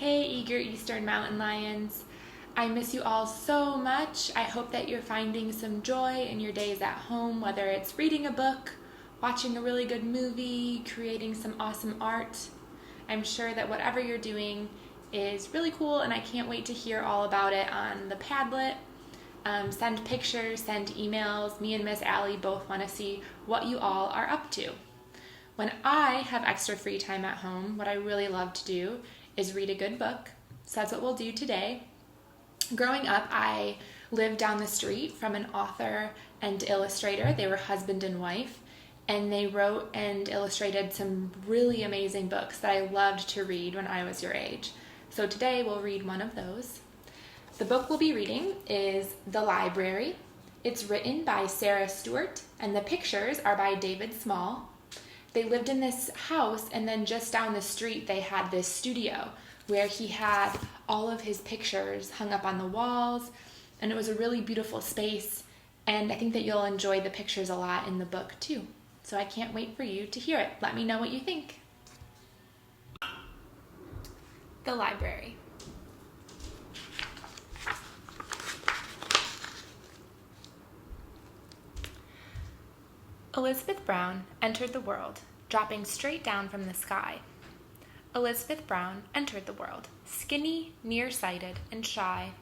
Hey, eager Eastern Mountain Lions. I miss you all so much. I hope that you're finding some joy in your days at home, whether it's reading a book, watching a really good movie, creating some awesome art. I'm sure that whatever you're doing is really cool, and I can't wait to hear all about it on the Padlet. Send pictures, send emails. Me and Miss Allie both want to see what you all are up to. When I have extra free time at home, what I really love to do is read a good book. So that's what we'll do today. Growing up, I lived down the street from an author and illustrator. They were husband and wife, and they wrote and illustrated some really amazing books that I loved to read when I was your age. So today we'll read one of those. The book we'll be reading is The Library. It's written by Sarah Stewart, and the pictures are by David Small. They lived in this house, and then just down the street they had this studio where he had all of his pictures hung up on the walls, and it was a really beautiful space, and I think that you'll enjoy the pictures a lot in the book too. So I can't wait for you to hear it. Let me know what you think. The Library. Elizabeth Brown entered the world, dropping straight down from the sky. Elizabeth Brown entered the world, skinny, nearsighted, and shy.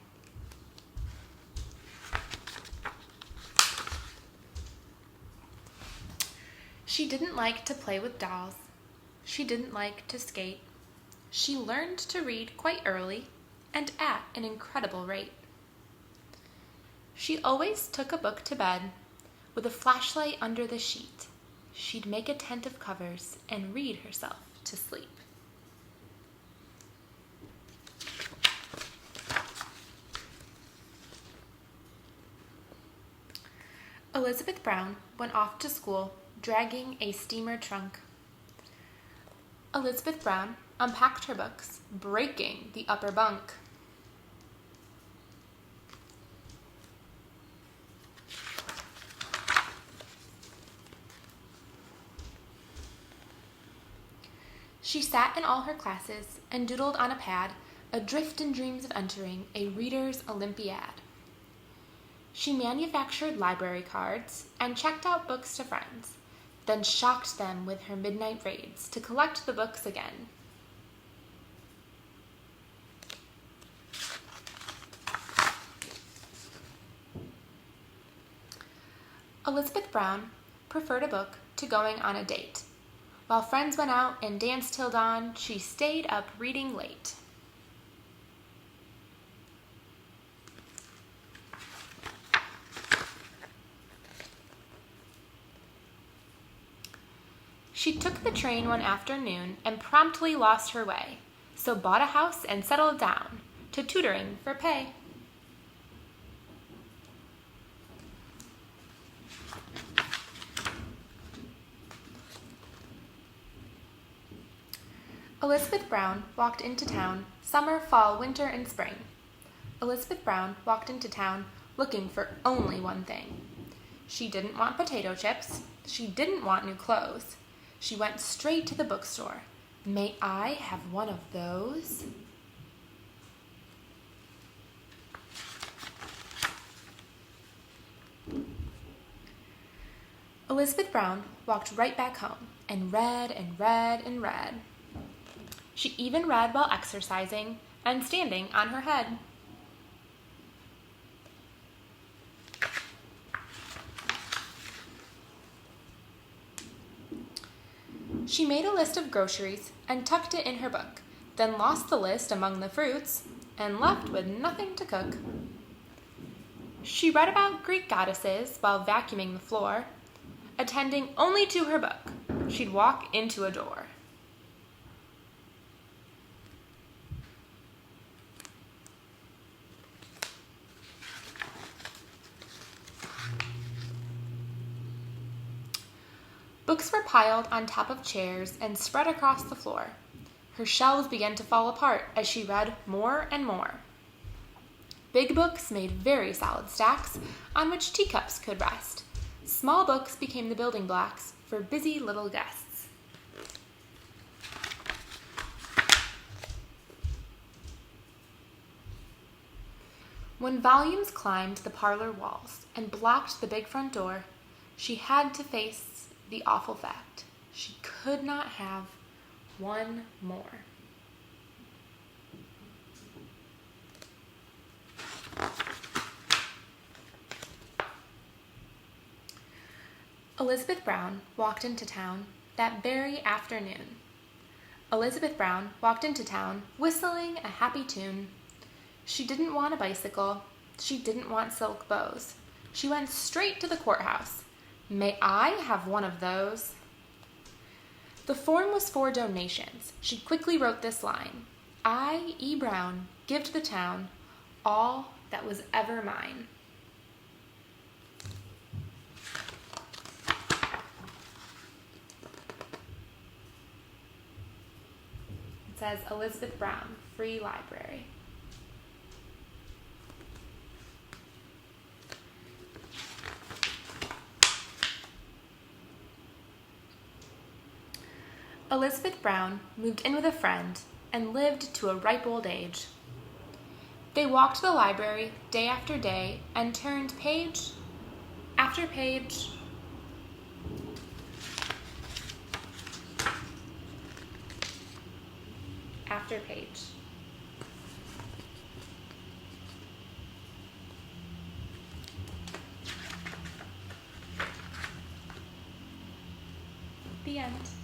She didn't like to play with dolls. She didn't like to skate. She learned to read quite early and at an incredible rate. She always took a book to bed with a flashlight under the sheet. She'd make a tent of covers and read herself to sleep. Elizabeth Brown went off to school dragging a steamer trunk. Elizabeth Brown unpacked her books, breaking the upper bunk. She sat in all her classes and doodled on a pad, adrift in dreams of entering a reader's Olympiad. She manufactured library cards and checked out books to friends, then shocked them with her midnight raids to collect the books again. Elizabeth Brown preferred a book to going on a date. While friends went out and danced till dawn, she stayed up reading late. She took the train one afternoon and promptly lost her way, so bought a house and settled down to tutoring for pay. Elizabeth Brown walked into town, summer, fall, winter, and spring. Elizabeth Brown walked into town looking for only one thing. She didn't want potato chips. She didn't want new clothes. She went straight to the bookstore. May I have one of those? Elizabeth Brown walked right back home and read and read and read. She even read while exercising and standing on her head. She made a list of groceries and tucked it in her book, then lost the list among the fruits and left with nothing to cook. She read about Greek goddesses while vacuuming the floor, attending only to her book. She'd walk into a door. Books were piled on top of chairs and spread across the floor. Her shelves began to fall apart as she read more and more. Big books made very solid stacks on which teacups could rest. Small books became the building blocks for busy little guests. When volumes climbed the parlor walls and blocked the big front door, she had to face the awful fact. She could not have one more. Elizabeth Brown walked into town that very afternoon. Elizabeth Brown walked into town whistling a happy tune. She didn't want a bicycle. She didn't want silk bows. She went straight to the courthouse. May I have one of those? The form was for donations. She quickly wrote this line: I, E. Brown, give to the town all that was ever mine. It says Elizabeth Brown, Free Library. Elizabeth Brown moved in with a friend and lived to a ripe old age. They walked to the library day after day and turned page after page after page. The end.